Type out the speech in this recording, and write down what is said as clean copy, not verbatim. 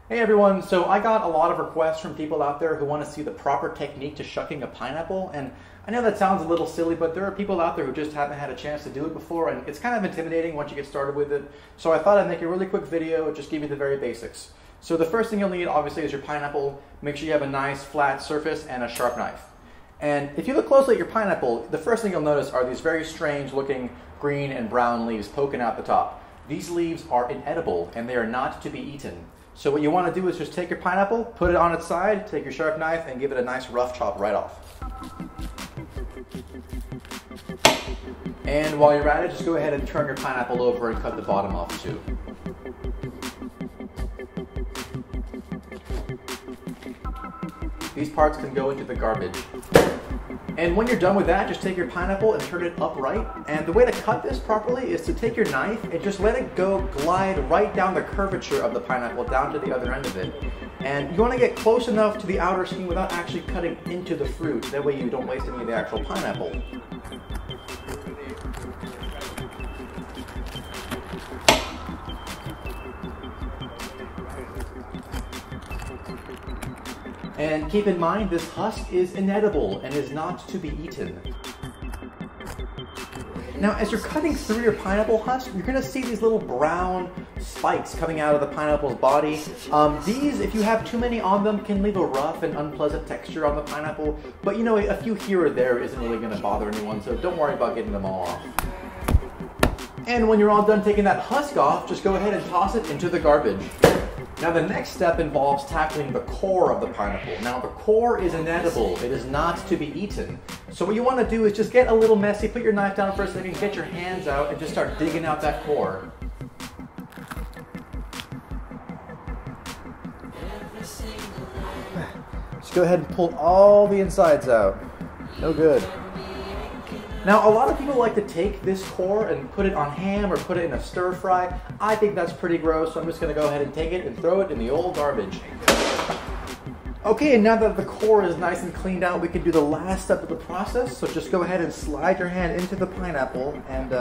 Hey everyone, so I got a lot of requests from people out there who want to see the proper technique to shucking a pineapple, and I know that sounds a little silly, but there are people out there who just haven't had a chance to do it before, and it's kind of intimidating once you get started with it. So I thought I'd make a really quick video, just give you the very basics. So the first thing you'll need obviously is your pineapple. Make sure you have a nice flat surface and a sharp knife. And if you look closely at your pineapple, the first thing you'll notice are these very strange looking green and brown leaves poking out the top. These leaves are inedible and they are not to be eaten. So what you want to do is just take your pineapple, put it on its side, take your sharp knife, and give it a nice rough chop right off. And while you're at it, just go ahead and turn your pineapple over and cut the bottom off too. These parts can go into the garbage. And when you're done with that, just take your pineapple and turn it upright. And the way to cut this properly is to take your knife and just let it go glide right down the curvature of the pineapple down to the other end of it. And you want to get close enough to the outer skin without actually cutting into the fruit. That way you don't waste any of the actual pineapple. And keep in mind, this husk is inedible and is not to be eaten. Now, as you're cutting through your pineapple husk, you're going to see these little brown spikes coming out of the pineapple's body. These, if you have too many on them, can leave a rough and unpleasant texture on the pineapple. But you know, a few here or there isn't really going to bother anyone, so don't worry about getting them all off. And when you're all done taking that husk off, just go ahead and toss it into the garbage. Now the next step involves tackling the core of the pineapple. Now the core is inedible, it is not to be eaten. So what you want to do is just get a little messy, put your knife down for a second, get your hands out and just start digging out that core. Just go ahead and pull all the insides out. No good. Now, a lot of people like to take this core and put it on ham or put it in a stir fry. I think that's pretty gross, so I'm just going to go ahead and take it and throw it in the old garbage. Okay, and now that the core is nice and cleaned out, we can do the last step of the process. So just go ahead and slide your hand into the pineapple and